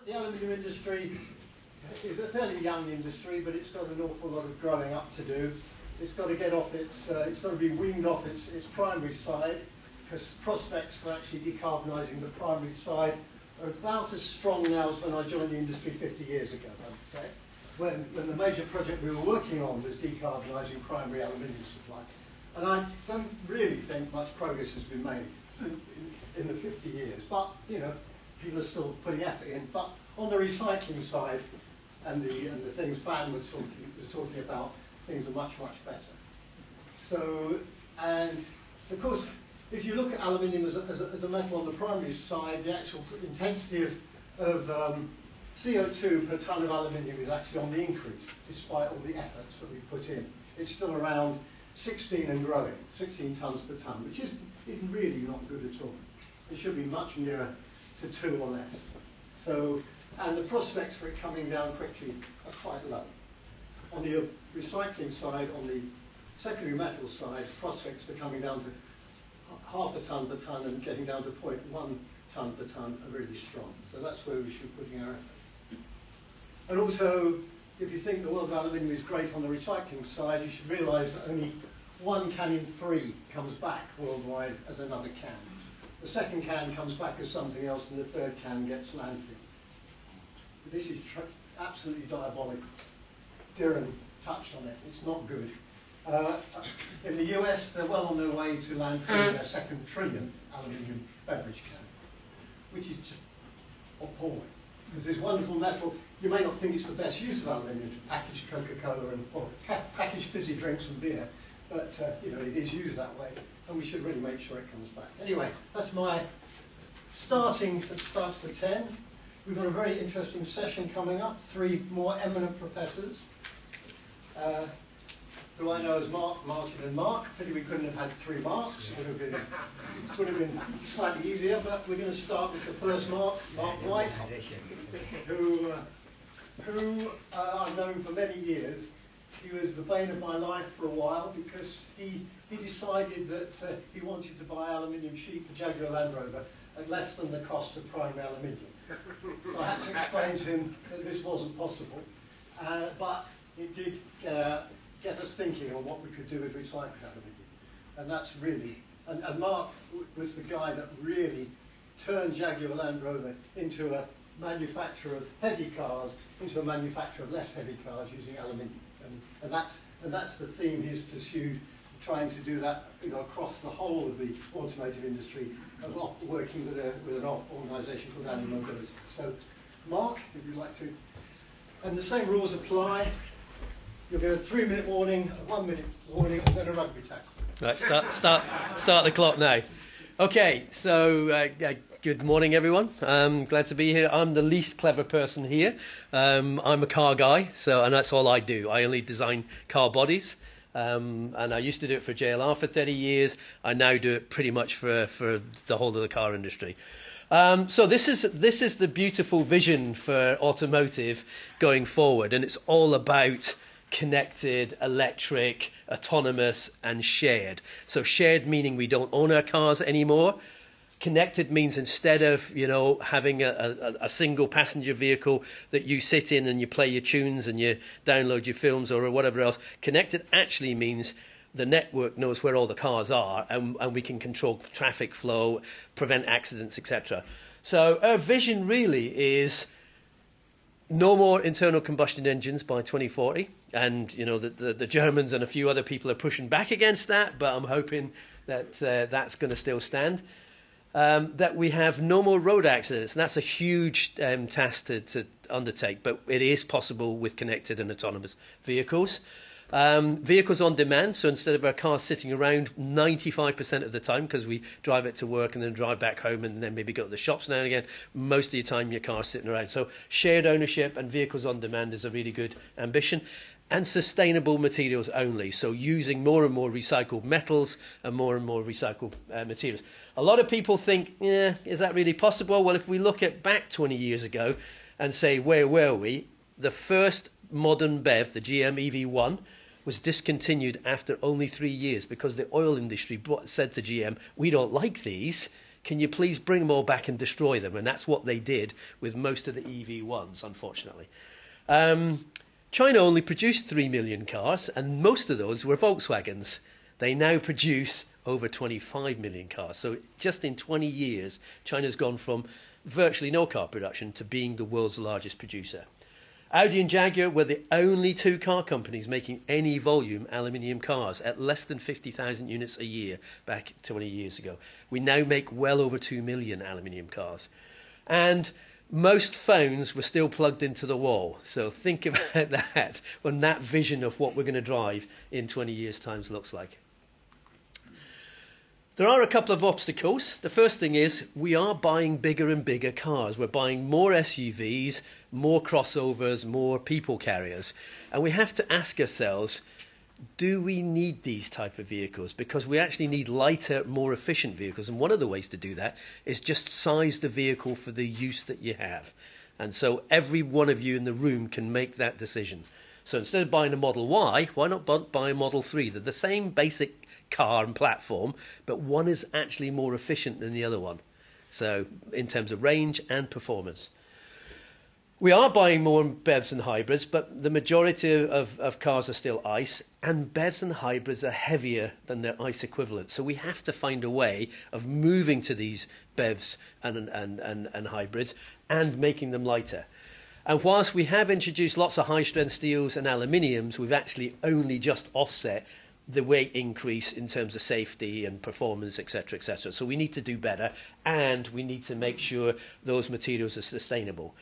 the aluminium industry is a fairly young industry, but it's got an awful lot of growing up to do. It's got to get off it's got to be weaned off its primary side, because prospects for actually decarbonising the primary side are about as strong now as when I joined the industry 50 years ago, I would say, when the major project we were working on was decarbonising primary aluminium supply. And I don't really think much progress has been made in the 50 years, but, you know, people are still putting effort in. But on the recycling side, and the things Fan was talking about, things are much, much better. So, and of course, if you look at aluminium as a metal on the primary side, the actual intensity of CO2 per tonne of aluminium is actually on the increase, despite all the efforts that we put in. It's still around 16 and growing, 16 tonnes per tonne, which is really not good at all. It should be much nearer to 2 or less. So, and the prospects for it coming down quickly are quite low. On the recycling side, on the secondary metal side, prospects for coming down to half a tonne per tonne and getting down to 0.1 tonne per tonne are really strong. So that's where we should be putting our effort. And also, if you think the world of aluminium is great on the recycling side, you should realise that only 1 can in 3 comes back worldwide as another can. The second can comes back as something else, and the third can gets landfill. This is absolutely diabolical. Darren touched on it. It's not good. In the US, they're well on their way to landfilling their second trillionth aluminium beverage can, which is just appalling. Because this wonderful metal, you may not think it's the best use of aluminium to package Coca-Cola or package fizzy drinks and beer, but you know, it is used that way, and we should really make sure it comes back. Anyway, that's my starting for 10. We've got a very interesting session coming up, 3 more eminent professors, who I know as Mark, Martin and Mark. Pity we couldn't have had 3 Marks. It would have been slightly easier, but we're going to start with the first Mark, Mark White, who I've known for many years. He was the bane of my life for a while because he decided that he wanted to buy aluminium sheet for Jaguar Land Rover at less than the cost of primary aluminium. So I had to explain to him that this wasn't possible, but it did get us thinking on what we could do with recycled aluminium. And that's really, and Mark was the guy that really turned Jaguar Land Rover into a manufacturer of heavy cars, into a manufacturer of less heavy cars using aluminium. And that's the theme he's pursued, trying to do that, you know, across the whole of the automotive industry, working with an organisation called Annie Mobility. So, Mark, if you'd like to, and the same rules apply. You'll get a 3-minute warning, a 1-minute warning, and then a rugby tackle. Right, start the clock now. Okay, so good morning, everyone. Glad to be here. I'm the least clever person here. I'm a car guy, and that's all I do. I only design car bodies. And I used to do it for JLR for 30 years. I now do it pretty much for the whole of the car industry. So this is the beautiful vision for automotive going forward, and it's all about connected, electric, autonomous, and shared. So shared meaning we don't own our cars anymore. Connected means instead of, you know, having a single passenger vehicle that you sit in and you play your tunes and you download your films or whatever else, connected actually means the network knows where all the cars are, and we can control traffic flow, prevent accidents, etc. So our vision really is no more internal combustion engines by 2040, and you know the Germans and a few other people are pushing back against that, but I'm hoping that that's going to still stand. That we have no more road accidents, and that's a huge task to undertake, but it is possible with connected and autonomous vehicles. Vehicles on demand, so instead of our car sitting around 95% of the time, because we drive it to work and then drive back home and then maybe go to the shops now and again, most of the time your car's sitting around. So shared ownership and vehicles on demand is a really good ambition. And sustainable materials only, so using more and more recycled metals and more recycled materials. A lot of people think, is that really possible? Well, if we look at back 20 years ago and say, where were we? The first modern BEV, the GM EV1, was discontinued after only 3 years because the oil industry said to GM, we don't like these. Can you please bring them all back and destroy them? And that's what they did with most of the EV1s, unfortunately. China only produced 3 million cars, and most of those were Volkswagens. They now produce over 25 million cars. So just in 20 years, China's gone from virtually no car production to being the world's largest producer. Audi and Jaguar were the only two car companies making any volume aluminium cars at less than 50,000 units a year back 20 years ago. We now make well over 2 million aluminium cars. And most phones were still plugged into the wall. So think about that when that vision of what we're going to drive in 20 years' time looks like. There are a couple of obstacles. The first thing is we are buying bigger and bigger cars. We're buying more SUVs, more crossovers, more people carriers. And we have to ask ourselves, do we need these type of vehicles? Because we actually need lighter, more efficient vehicles. And one of the ways to do that is just size the vehicle for the use that you have. And so every one of you in the room can make that decision. So instead of buying a Model Y, why not buy a Model 3? They're the same basic car and platform, but one is actually more efficient than the other one. So in terms of range and performance. We are buying more BEVs and hybrids, but the majority of cars are still ICE, and BEVs and hybrids are heavier than their ICE equivalents. So we have to find a way of moving to these BEVs and hybrids and making them lighter. And whilst we have introduced lots of high-strength steels and aluminiums, we've actually only just offset the weight increase in terms of safety and performance, etc., etc. So we need to do better, and we need to make sure those materials are sustainable.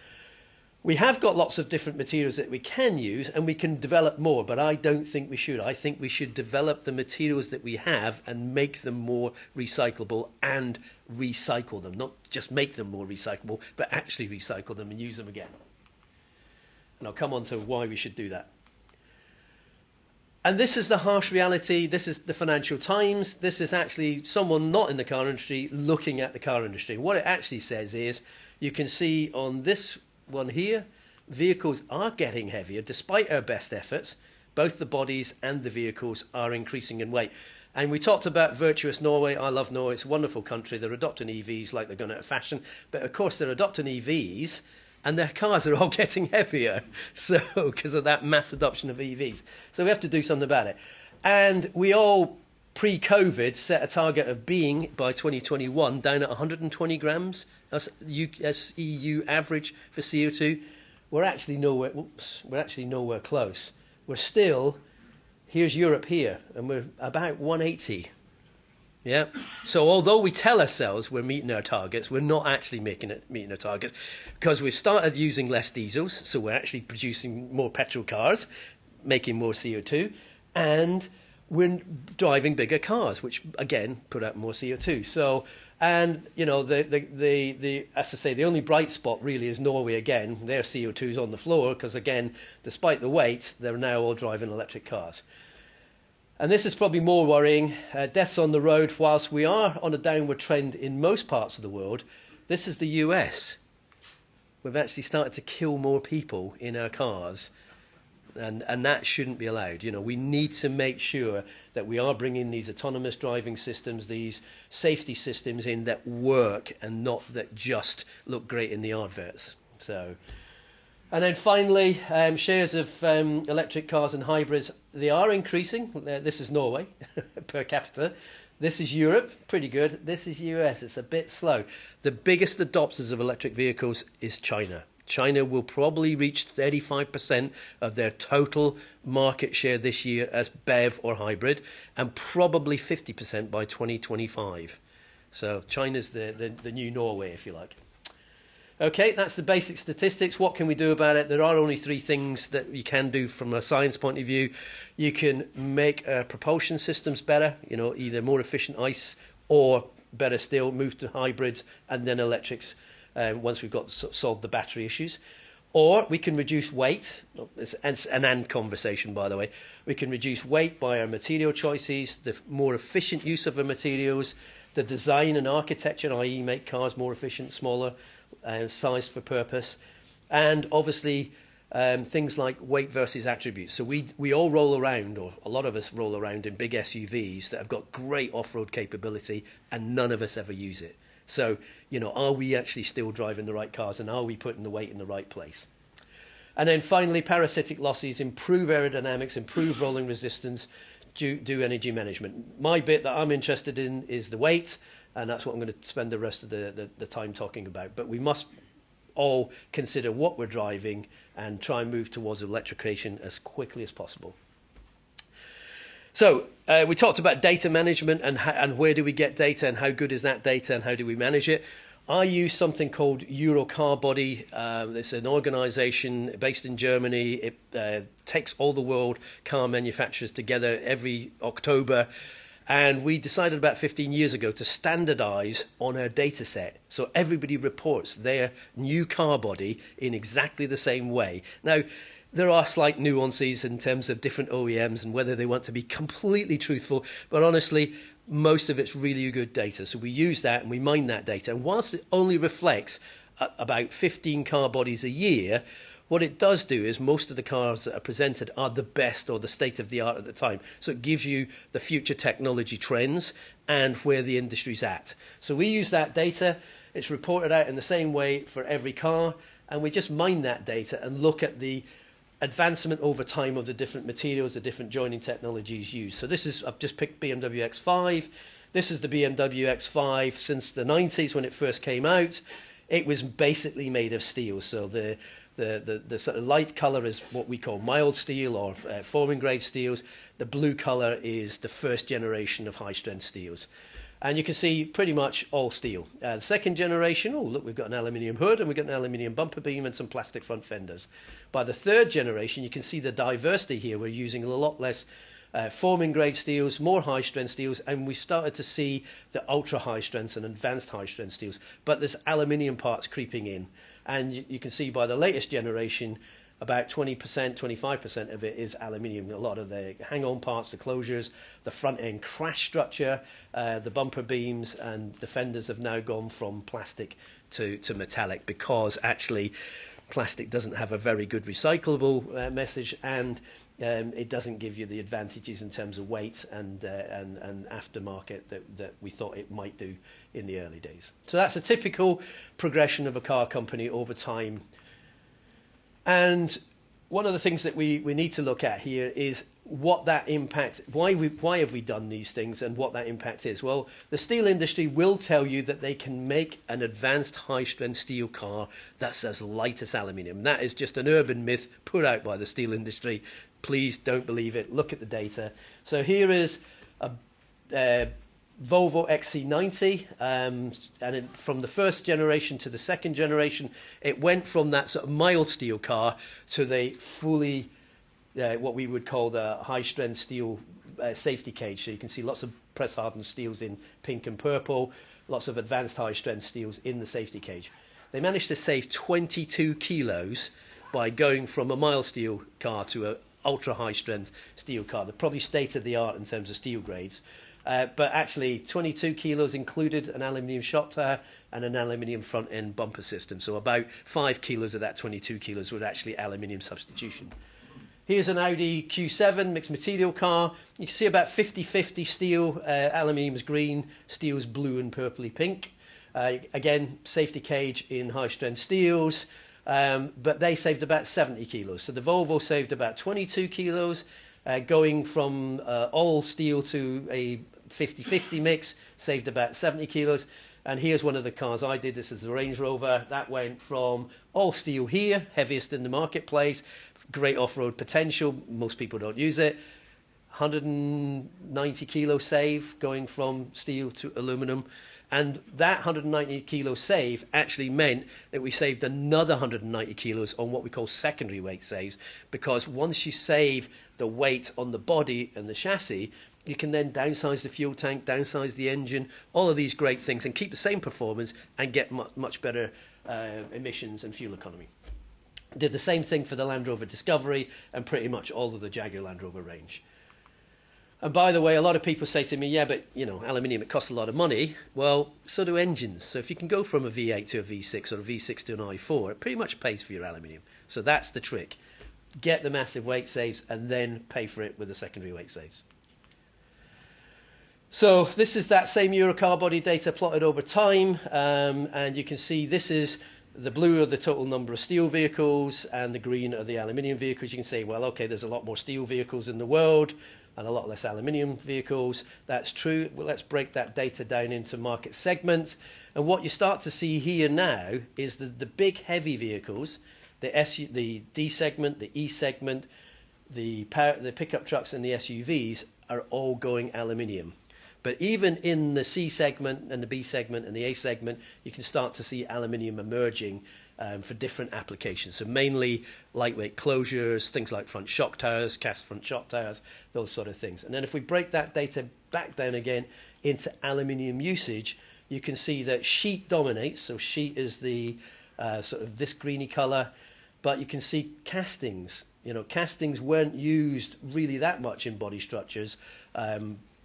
We have got lots of different materials that we can use, and we can develop more, but I don't think we should. I think we should develop the materials that we have and make them more recyclable and recycle them. Not just make them more recyclable, but actually recycle them and use them again. And I'll come on to why we should do that. And this is the harsh reality. This is the Financial Times. This is actually someone not in the car industry looking at the car industry. What it actually says is, you can see on this one here, vehicles are getting heavier despite our best efforts. Both the bodies and the vehicles are increasing in weight. And we talked about virtuous Norway. I love Norway. It's a wonderful country. They're adopting EVs like they're going out of fashion. But of course, they're adopting EVs and their cars are all getting heavier, so because of that mass adoption of EVs. So we have to do something about it. And we all, pre-COVID, set a target of being, by 2021, down at 120 grams as EU average for CO2. We're actually nowhere close. We're still, here's Europe here, and we're about 180. Yeah. So although we tell ourselves we're meeting our targets, we're not actually meeting our targets, because we've started using less diesels, so we're actually producing more petrol cars, making more CO2, and we're driving bigger cars, which again put out more CO2. So, and you know, as I say, the only bright spot really is Norway again. Their CO2 is on the floor because again, despite the weight, they're now all driving electric cars. And this is probably more worrying. Deaths on the road, whilst we are on a downward trend in most parts of the world, this is the US. We've actually started to kill more people in our cars, and that shouldn't be allowed. You know, we need to make sure that we are bringing these autonomous driving systems, these safety systems in that work and not that just look great in the adverts. So. And then finally, shares of electric cars and hybrids, they are increasing. This is Norway per capita. This is Europe, pretty good. This is US, it's a bit slow. The biggest adopters of electric vehicles is China. China will probably reach 35% of their total market share this year as BEV or hybrid, and probably 50% by 2025. So China's the new Norway, if you like. Okay, that's the basic statistics. What can we do about it? There are only three things that you can do from a science point of view. You can make propulsion systems better, you know, either more efficient ICE or better still, move to hybrids and then electrics once we've got solved the battery issues. Or we can reduce weight. It's an and conversation, by the way. We can reduce weight by our material choices, the more efficient use of our materials, the design and architecture, i.e. make cars more efficient, smaller, sized for purpose, and obviously things like weight versus attributes. So we all roll around, or a lot of us roll around in big SUVs that have got great off-road capability, and none of us ever use it. So, are we actually still driving the right cars, and are we putting the weight in the right place? And then finally, parasitic losses improve aerodynamics, improve rolling resistance, do energy management. My bit that I'm interested in is the weight, and that's what I'm going to spend the rest of the time talking about. But we must all consider what we're driving and try and move towards electrification as quickly as possible. So we talked about data management and where do we get data and how good is that data and how do we manage it. I use something called Eurocarbody. It's an organization based in Germany. It takes all the world car manufacturers together every October. And we decided about 15 years ago to standardize on our data set. So everybody reports their new car body in exactly the same way. Now, there are slight nuances in terms of different OEMs and whether they want to be completely truthful, but honestly, most of it's really good data. So we use that and we mine that data. And whilst it only reflects about 15 car bodies a year, what it does do is most of the cars that are presented are the best or the state of the art at the time. So it gives you the future technology trends and where the industry's at. So we use that data. It's reported out in the same way for every car, and we just mine that data and look at the advancement over time of the different materials, the different joining technologies used. So I've just picked BMW X5. This is the BMW X5 since the 90s when it first came out. It was basically made of steel. So the sort of light color is what we call mild steel or forming grade steels. The blue color is the first generation of high strength steels. And you can see pretty much all steel. The second generation, oh look, we've got an aluminium hood and we've got an aluminium bumper beam and some plastic front fenders. By the third generation, you can see the diversity here. We're using a lot less forming grade steels, more high strength steels, and we started to see the ultra high strengths and advanced high strength steels. But there's aluminium parts creeping in. And you can see by the latest generation, about 20%, 25% of it is aluminium. A lot of the hang-on parts, the closures, the front-end crash structure, the bumper beams, and the fenders have now gone from plastic to metallic because actually plastic doesn't have a very good recyclable message, and it doesn't give you the advantages in terms of weight and aftermarket that we thought it might do in the early days. So that's a typical progression of a car company over time. And one of the things that we need to look at here is what that impact, why have we done these things and what that impact is. Well, the steel industry will tell you that they can make an advanced high-strength steel car that's as light as aluminium. That is just an urban myth put out by the steel industry. Please don't believe it. Look at the data. So here is a Volvo XC90, and from the first generation to the second generation, it went from that sort of mild steel car to the fully, what we would call the high-strength steel safety cage. So you can see lots of press-hardened steels in pink and purple, lots of advanced high-strength steels in the safety cage. They managed to save 22 kilos by going from a mild steel car to an ultra-high-strength steel car. They're probably state-of-the-art in terms of steel grades. But actually 22 kilos included an aluminium shock tire and an aluminium front end bumper system. So about 5 kilos of that 22 kilos were actually aluminium substitution. Here's an Audi Q7 mixed material car. You can see about 50-50 steel, aluminium's green, steel's blue and purpley pink. Again, safety cage in high strength steels, but they saved about 70 kilos. So the Volvo saved about 22 kilos. Going from all steel to a 50-50 mix, saved about 70 kilos. And here's one of the cars I did. This is the Range Rover. That went from all steel here, heaviest in the marketplace, great off-road potential. Most people don't use it. 190 kilo save going from steel to aluminum. And that 190 kilo save actually meant that we saved another 190 kilos on what we call secondary weight saves, because once you save the weight on the body and the chassis, you can then downsize the fuel tank, downsize the engine, all of these great things, and keep the same performance and get much better emissions and fuel economy. Did the same thing for the Land Rover Discovery and pretty much all of the Jaguar Land Rover range. And by the way, a lot of people say to me, yeah, but, aluminium, it costs a lot of money. Well, so do engines. So if you can go from a V8 to a V6 or a V6 to an i4, it pretty much pays for your aluminium. So that's the trick. Get the massive weight saves and then pay for it with the secondary weight saves. So this is that same Eurocar body data plotted over time, and you can see this is the blue are the total number of steel vehicles, and the green are the aluminium vehicles. You can say, well, okay, there's a lot more steel vehicles in the world and a lot less aluminium vehicles. That's true. Well, let's break that data down into market segments. And what you start to see here now is the big heavy vehicles, the D segment, the E segment, the pickup trucks and the SUVs are all going aluminium. But even in the C segment and the B segment and the A segment, you can start to see aluminium emerging for different applications. So mainly lightweight closures, things like front shock towers, cast front shock towers, those sort of things. And then if we break that data back down again into aluminium usage, you can see that sheet dominates. So sheet is the sort of this greeny color, but you can see castings. You know, castings weren't used really that much in body structures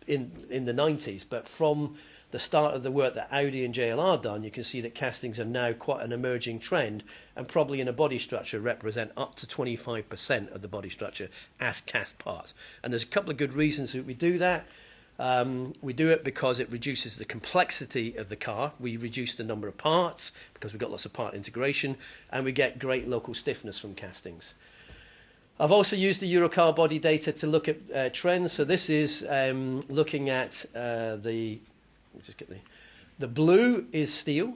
in the 90s, but from the start of the work that Audi and JLR done, you can see that castings are now quite an emerging trend, and probably in a body structure represent up to 25% of the body structure as cast parts. And there's a couple of good reasons that we do that. We do it because it reduces the complexity of the car. We reduce the number of parts because we've got lots of part integration, and we get great local stiffness from castings. I've also used the Eurocar body data to look at trends. So this is looking at the blue is steel,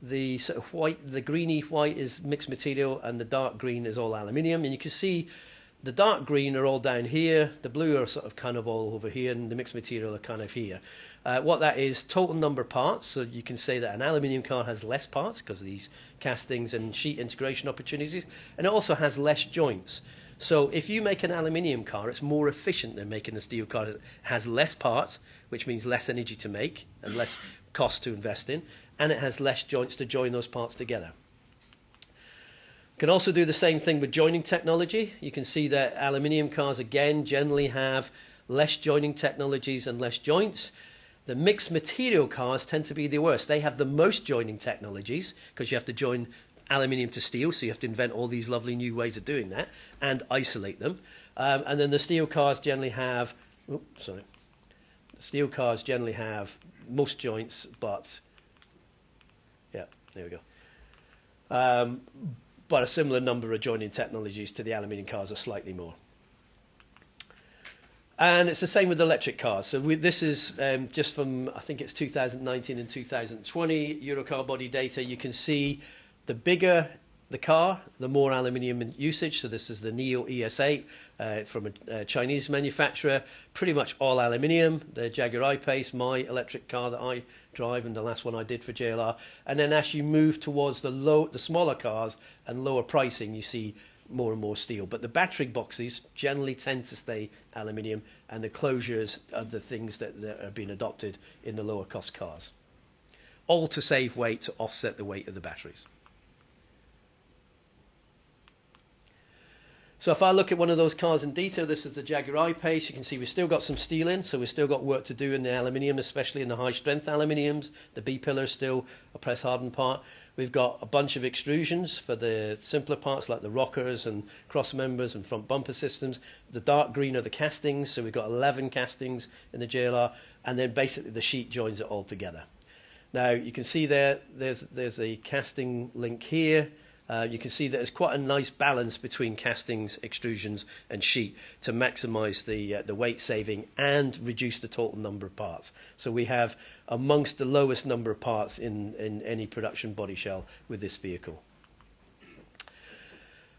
the sort of white, the greeny white is mixed material, and the dark green is all aluminium. And you can see the dark green are all down here, the blue are sort of kind of all over here, and the mixed material are kind of here. What that is, total number of parts. So you can say that an aluminium car has less parts because of these castings and sheet integration opportunities, and it also has less joints. So if you make an aluminium car, it's more efficient than making a steel car. It has less parts, which means less energy to make and less cost to invest in, and it has less joints to join those parts together. You can also do the same thing with joining technology. You can see that aluminium cars, again, generally have less joining technologies and less joints. The mixed material cars tend to be the worst. They have the most joining technologies because you have to join aluminium to steel, so you have to invent all these lovely new ways of doing that and isolate them. And then the steel cars generally have, steel cars generally have most joints, but yeah, there we go. But a similar number of joining technologies to the aluminium cars are slightly more. And it's the same with electric cars. So this is just from, I think it's 2019 and 2020 Eurocar body data. You can see the bigger the car, the more aluminium usage. So this is the Neo ES8 from a Chinese manufacturer, pretty much all aluminium. The Jaguar I-Pace, my electric car that I drive, and the last one I did for JLR. And then as you move towards the smaller cars and lower pricing, you see more and more steel. But the battery boxes generally tend to stay aluminium, and the closures are the things that are being adopted in the lower cost cars. All to save weight, to offset the weight of the batteries. So if I look at one of those cars in detail, this is the Jaguar I-Pace. You can see we've still got some steel in, so we've still got work to do in the aluminium, especially in the high-strength aluminiums. The B-pillar is still a press-hardened part. We've got a bunch of extrusions for the simpler parts like the rockers and cross members and front bumper systems. The dark green are the castings, so we've got 11 castings in the JLR, and then basically the sheet joins it all together. Now you can see there's a casting link here. You can see that there's quite a nice balance between castings, extrusions and sheet to maximize the weight saving and reduce the total number of parts. So we have amongst the lowest number of parts in any production body shell with this vehicle.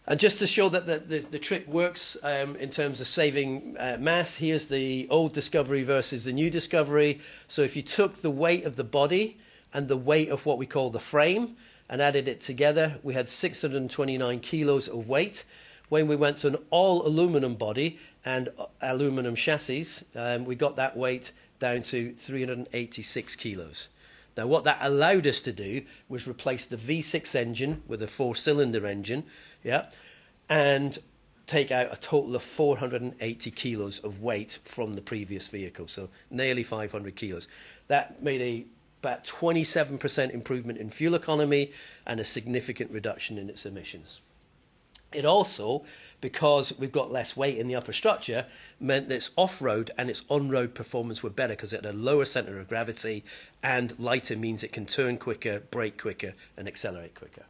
And just to show that the trick works in terms of saving mass, here's the old Discovery versus the new Discovery. So if you took the weight of the body and the weight of what we call the frame and added it together, we had 629 kilos of weight. When we went to an all aluminum body and aluminum chassis, we got that weight down to 386 kilos. Now what that allowed us to do was replace the V6 engine with a 4-cylinder engine, and take out a total of 480 kilos of weight from the previous vehicle, so nearly 500 kilos. That made about 27% improvement in fuel economy and a significant reduction in its emissions. It also, because we've got less weight in the upper structure, meant that its off-road and its on-road performance were better because it had a lower center of gravity, and lighter means it can turn quicker, brake quicker, and accelerate quicker.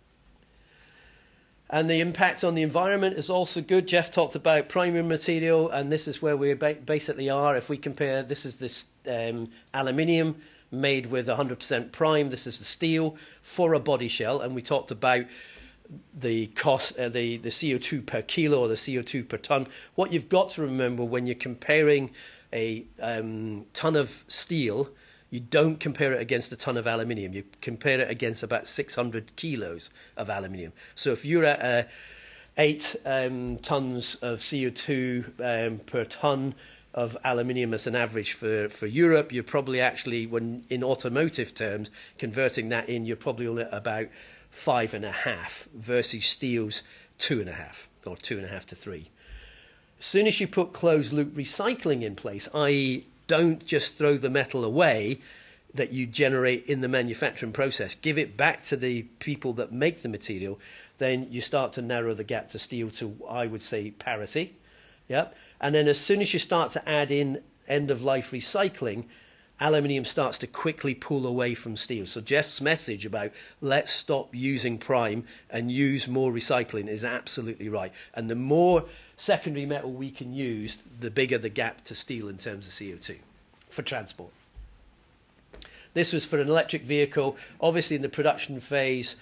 And the impact on the environment is also good. Jeff talked about primary material, and this is where we basically are. If we compare, this is this aluminium made with 100% prime. This is the steel for a body shell, and we talked about the cost, the CO2 per kilo or the CO2 per ton. What you've got to remember when you're comparing a ton of steel, you don't compare it against a ton of aluminium. You compare it against about 600 kilos of aluminium. So if you're at 8 tons of CO2 per ton of aluminium as an average for Europe, you're probably actually, when in automotive terms, converting that in, you're probably only at about 5.5 versus steel's 2.5 or 2.5 to 3. As soon as you put closed loop recycling in place, i.e. don't just throw the metal away that you generate in the manufacturing process, give it back to the people that make the material, then you start to narrow the gap to steel to, I would say, parity. Yep. And then as soon as you start to add in end-of-life recycling, aluminium starts to quickly pull away from steel. So Jeff's message about let's stop using prime and use more recycling is absolutely right. And the more secondary metal we can use, the bigger the gap to steel in terms of CO2 for transport. This was for an electric vehicle. Obviously in the production phase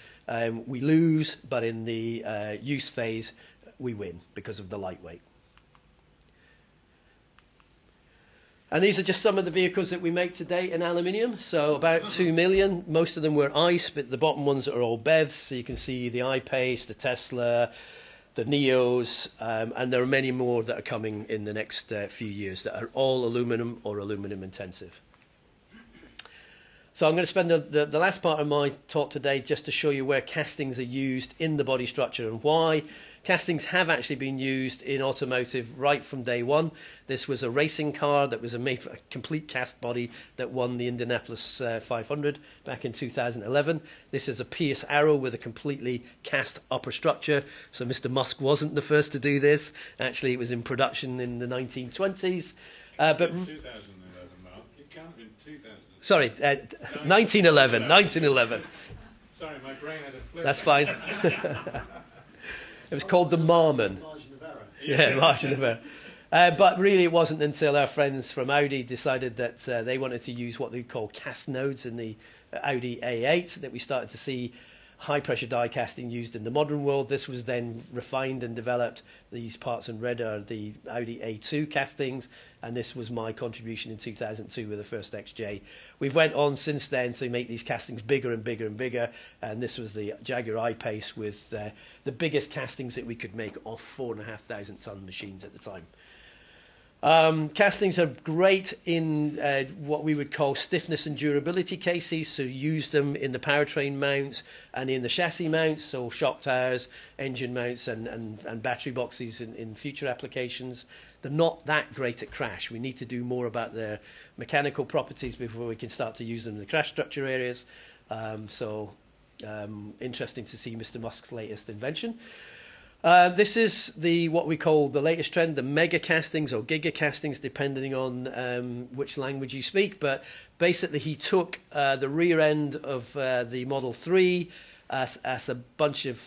we lose, but in the use phase we win because of the lightweight. And these are just some of the vehicles that we make today in aluminium. So about 2 million. Most of them were ICE, but the bottom ones are all BEVs. So you can see the I-Pace, the Tesla, the Neos, and there are many more that are coming in the next few years that are all aluminum or aluminum intensive. So I'm going to spend the last part of my talk today just to show you where castings are used in the body structure and why. Castings have actually been used in automotive right from day one. This was a racing car that was a complete cast body that won the Indianapolis 500 back in 2011. This is a Pierce Arrow with a completely cast upper structure. So Mr. Musk wasn't the first to do this. Actually, it was in production in the 1920s. But 2011, Mark. It can't have been 2000. Sorry, 1911. Sorry, my brain had a flip. That's fine. It was called the Marmon. Margin of error. Yeah, margin of error. But really it wasn't until our friends from Audi decided that they wanted to use what they call cast nodes in the Audi A8 that we started to see high pressure die casting used in the modern world. This was then refined and developed. These parts in red are the Audi A2 castings, and this was my contribution in 2002 with the first XJ. We've went on since then to make these castings bigger and bigger and bigger, and this was the Jaguar I-Pace with the biggest castings that we could make off 4,500 ton machines at the time. Castings are great in what we would call stiffness and durability cases, so use them in the powertrain mounts and in the chassis mounts, so shock towers, engine mounts and battery boxes in future applications. They're not that great at crash. We need to do more about their mechanical properties before we can start to use them in the crash structure areas. Interesting to see Mr. Musk's latest invention. This is what we call the latest trend, the mega castings or giga castings, depending on which language you speak. But basically, he took the rear end of the Model 3 as a bunch of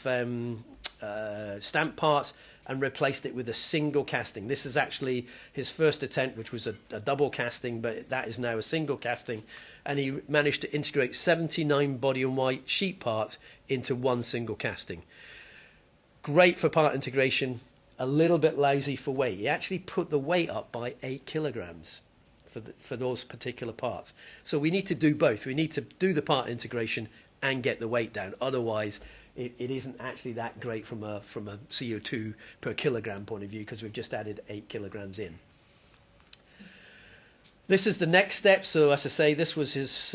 stamp parts and replaced it with a single casting. This is actually his first attempt, which was a double casting, but that is now a single casting. And he managed to integrate 79 body and white sheet parts into one single casting. Great for part integration, a little bit lousy for weight. He actually put the weight up by 8 kilograms for those particular parts. So we need to do both. We need to do the part integration and get the weight down. Otherwise, it isn't actually that great from a CO2 per kilogram point of view because we've just added 8 kilograms in. This is the next step. So as I say, this was his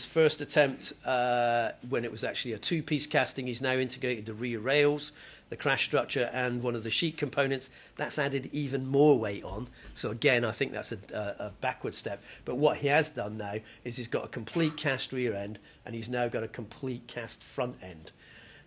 first attempt when it was actually a two-piece casting. He's now integrated the rear rails, the crash structure, and one of the sheet components. That's added even more weight on. So again, I think that's a backward step. But what he has done now is he's got a complete cast rear end, and he's now got a complete cast front end.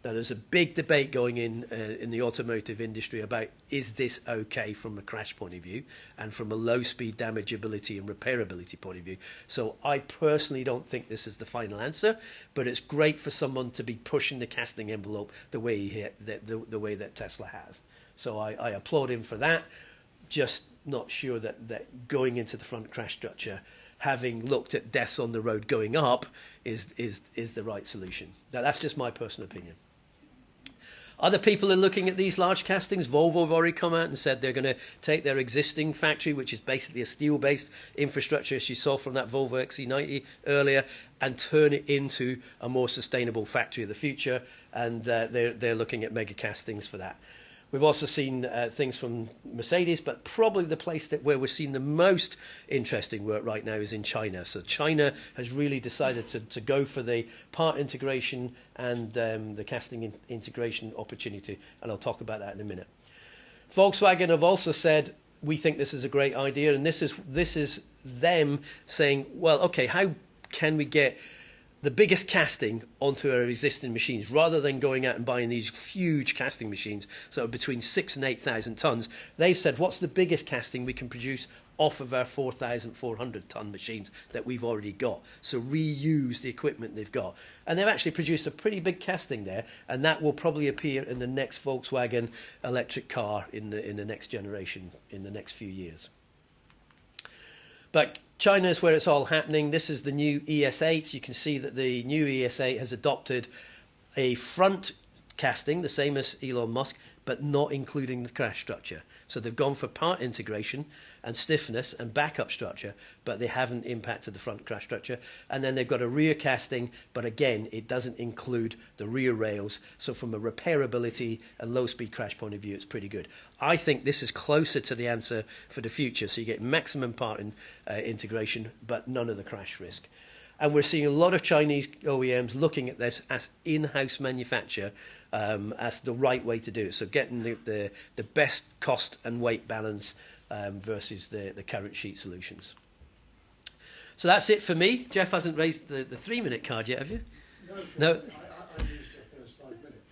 Now, there's a big debate going in the automotive industry about is this okay from a crash point of view and from a low-speed damageability and repairability point of view. So I personally don't think this is the final answer, but it's great for someone to be pushing the casting envelope the way the way that Tesla has. So I applaud him for that. Just not sure that going into the front crash structure, having looked at deaths on the road going up, is the right solution. Now, that's just my personal opinion. Other people are looking at these large castings. Volvo have already come out and said they're going to take their existing factory, which is basically a steel-based infrastructure, as you saw from that Volvo XC90 earlier, and turn it into a more sustainable factory of the future. And they're looking at mega castings for that. We've also seen things from Mercedes, but probably the place where we're seeing the most interesting work right now is in China. So China has really decided to go for the part integration and the casting integration opportunity, and I'll talk about that in a minute. Volkswagen have also said, we think this is a great idea, and this is them saying, well, okay, how can we get the biggest casting onto our existing machines, rather than going out and buying these huge casting machines, so between 6,000 and 8,000 tons. They've said, what's the biggest casting we can produce off of our 4,400 ton machines that we've already got? So reuse the equipment they've got. And they've actually produced a pretty big casting there, and that will probably appear in the next Volkswagen electric car in the next generation, in the next few years. But China is where it's all happening. This is the new ES8. You can see that the new ES8 has adopted a front casting, the same as Elon Musk, but not including the crash structure. So they've gone for part integration and stiffness and backup structure, but they haven't impacted the front crash structure. And then they've got a rear casting, but again, it doesn't include the rear rails. So from a repairability and low-speed crash point of view, it's pretty good. I think this is closer to the answer for the future. So you get maximum part integration, but none of the crash risk. And we're seeing a lot of Chinese OEMs looking at this as in-house manufacture as the right way to do it. So getting the best cost and weight balance versus the current sheet solutions. So that's it for me. Jeff hasn't raised the 3-minute card yet, have you? No. I used your first 5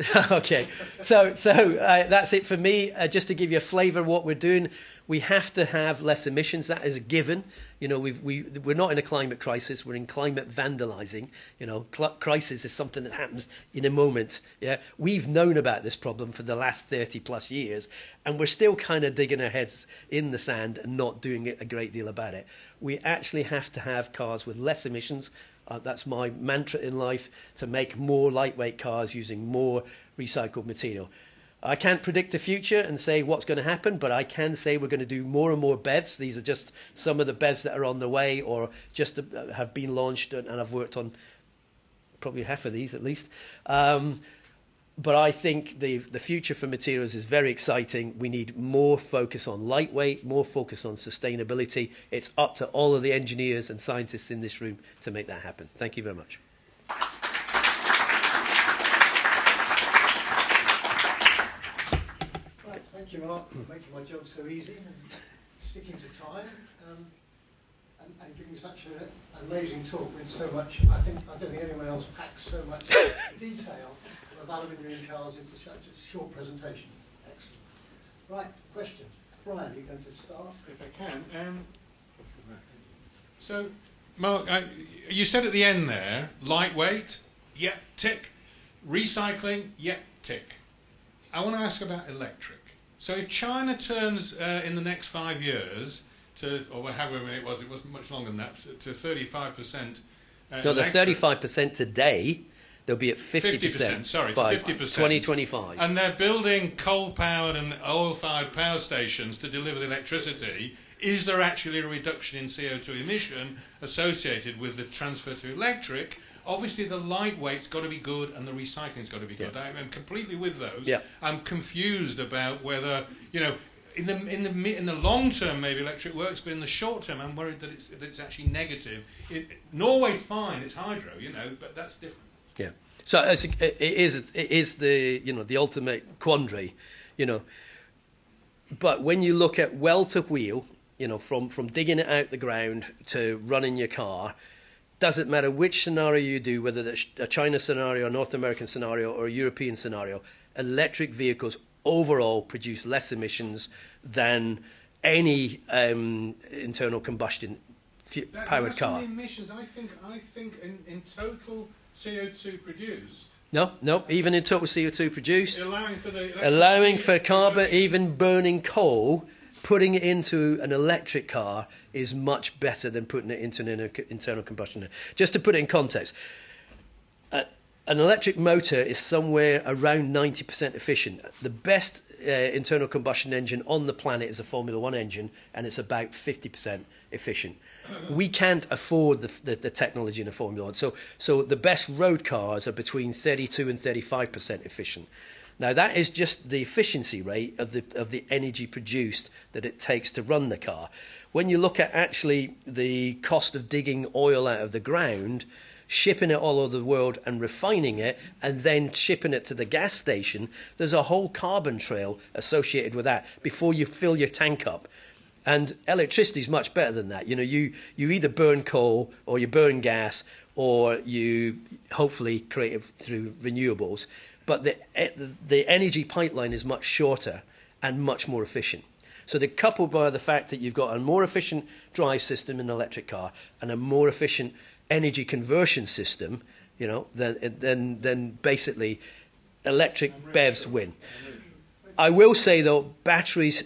minutes. Okay, so that's it for me. Just to give you a flavour of what we're doing, we have to have less emissions. That is a given. You know, we're not in a climate crisis. We're in climate vandalising. You know, crisis is something that happens in a moment. Yeah, we've known about this problem for the last 30 plus years, and we're still kind of digging our heads in the sand and not doing a great deal about it. We actually have to have cars with less emissions. That's my mantra in life, to make more lightweight cars using more recycled material. I can't predict the future and say what's going to happen, but I can say we're going to do more and more BEVs. These are just some of the BEVs that are on the way or just have been launched, and I've worked on probably half of these at least. But I think the future for materials is very exciting. We need more focus on lightweight, more focus on sustainability. It's up to all of the engineers and scientists in this room to make that happen. Thank you very much. Right, thank you, Mark, for making my job so easy and sticking to time and giving such an amazing talk with so much. I don't think anyone else packs so much detail of aluminium cars into such a short presentation. Excellent. Right, questions. Brian, you're going to start? If I can. So, Mark, you said at the end there, lightweight, yep, tick. Recycling, yep, tick. I want to ask about electric. So if China turns in the next 5 years to, or however many it wasn't much longer than that, to 35%. No, the 35% today. They'll be at 50%. Sorry, by 50%. 2025. And they're building coal-powered and oil-fired power stations to deliver the electricity. Is there actually a reduction in CO2 emission associated with the transfer to electric? Obviously, the lightweight's got to be good and the recycling's got to be good. I'm completely with those. Yeah. I'm confused about whether, you know, in the long term maybe electric works, but in the short term I'm worried that it's actually negative. Norway's fine, it's hydro, you know, but that's different. Yeah. So it is the ultimate quandary, you know. But when you look at well to wheel, you know, from digging it out the ground to running your car, doesn't matter which scenario you do, whether it's a China scenario, a North American scenario, or a European scenario, electric vehicles overall produce less emissions than any internal combustion powered car. The emissions, I think in total CO2 produced. No, even in total CO2 produced, allowing for carbon, even burning coal, putting it into an electric car is much better than putting it into an internal combustion. Just to put it in context, an electric motor is somewhere around 90% efficient. The best internal combustion engine on the planet is a Formula One engine, and it's about 50% efficient. We can't afford the technology in a Formula One. So the best road cars are between 32 and 35% efficient. Now that is just the efficiency rate of the energy produced that it takes to run the car. When you look at actually the cost of digging oil out of the ground, shipping it all over the world and refining it, and then shipping it to the gas station, there's a whole carbon trail associated with that before you fill your tank up. And electricity is much better than that. You either burn coal or you burn gas, or you hopefully create it through renewables. But the energy pipeline is much shorter and much more efficient. So they're coupled by the fact that you've got a more efficient drive system in an electric car and a more efficient energy conversion system, then basically electric BEVs win. I will say though, batteries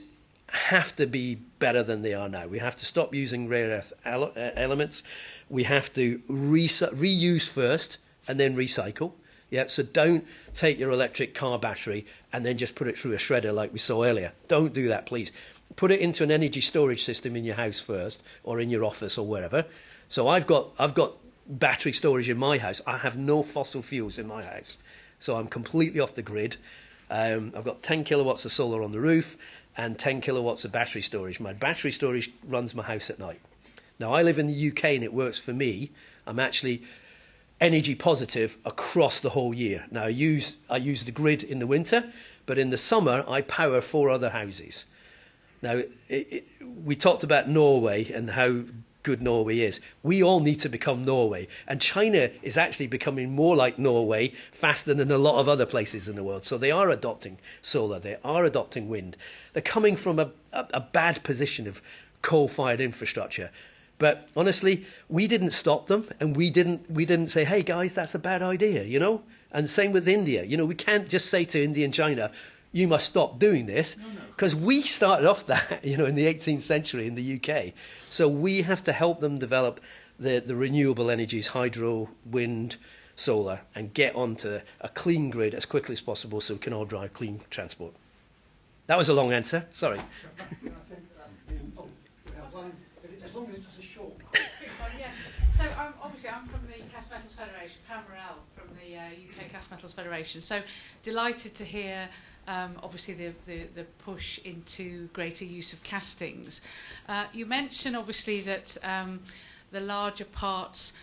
have to be better than they are now. We have to stop using rare earth elements. We have to reuse first and then recycle. Yeah, so don't take your electric car battery and then just put it through a shredder like we saw earlier. Don't do that, please. Put it into an energy storage system in your house first, or in your office or wherever. So I've got battery storage in my house. I have no fossil fuels in my house, so I'm completely off the grid. I've got 10 kilowatts of solar on the roof and 10 kilowatts of battery storage. My battery storage runs my house at night. Now I live in the UK and it works for me. I'm actually energy positive across the whole year. Now I use the grid in the winter, but in the summer I power 4 other houses. Now we talked about Norway and how good Norway is. We all need to become Norway, and China is actually becoming more like Norway faster than a lot of other places in the world. So they are adopting solar, they are adopting wind. They're coming from a bad position of coal-fired infrastructure. But honestly, we didn't stop them, and we didn't say, hey guys, that's a bad idea, And same with India. We can't just say to India and China, you must stop doing this, because we started off that, in the 18th century in the UK. So we have to help them develop the renewable energies, hydro, wind, solar, and get onto a clean grid as quickly as possible so we can all drive clean transport. That was a long answer. Sorry. I think as long as it's a short one. Yeah. So obviously I'm from the Cast Metals Federation, Pam Morell from the UK Cast Metals Federation. So delighted to hear obviously the push into greater use of castings. You mentioned obviously that the larger parts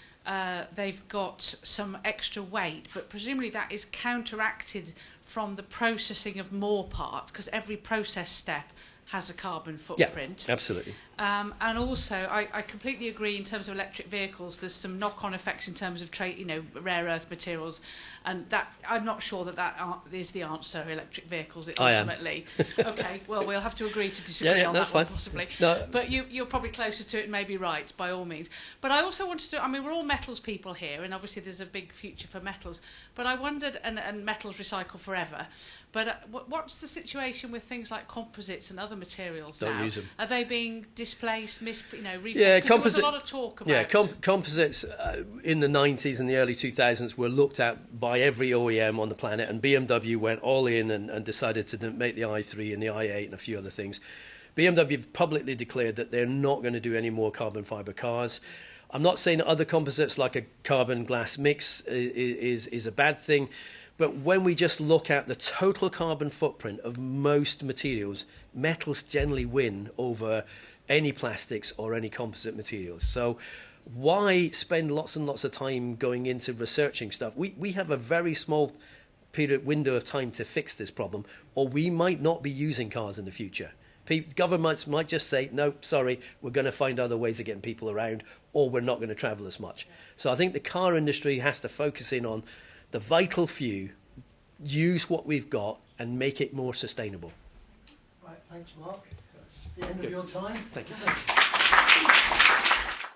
they've got some extra weight, but presumably that is counteracted from the processing of more parts, because every process step has a carbon footprint. Yeah, absolutely. And also, I completely agree in terms of electric vehicles. There's some knock-on effects in terms of rare earth materials, and that I'm not sure that is the answer. Electric vehicles, ultimately. Okay, well, we'll have to agree to disagree on that one, possibly. No. But you're probably closer to it and maybe right, by all means. But I also wanted to. We're all metals people here, and obviously there's a big future for metals. But I wondered, and metals recycle forever. But what's the situation with things like composites and other materials now? Don't use them. Are they being displaced, replaced? Yeah, there was a lot of talk about. Yeah, composites in the 90s and the early 2000s were looked at by every OEM on the planet, and BMW went all in and decided to make the i3 and the i8 and a few other things. BMW publicly declared that they're not going to do any more carbon fiber cars. I'm not saying other composites like a carbon glass mix is a bad thing, but when we just look at the total carbon footprint of most materials, metals generally win over any plastics or any composite materials. So why spend lots and lots of time going into researching stuff? We have a very small window of time to fix this problem, or we might not be using cars in the future. Governments might just say, no, sorry, we're going to find other ways of getting people around, or we're not going to travel as much. So I think the car industry has to focus in on the vital few, use what we've got, and make it more sustainable. Right, thanks, Mark. That's the end of your time. Thank you.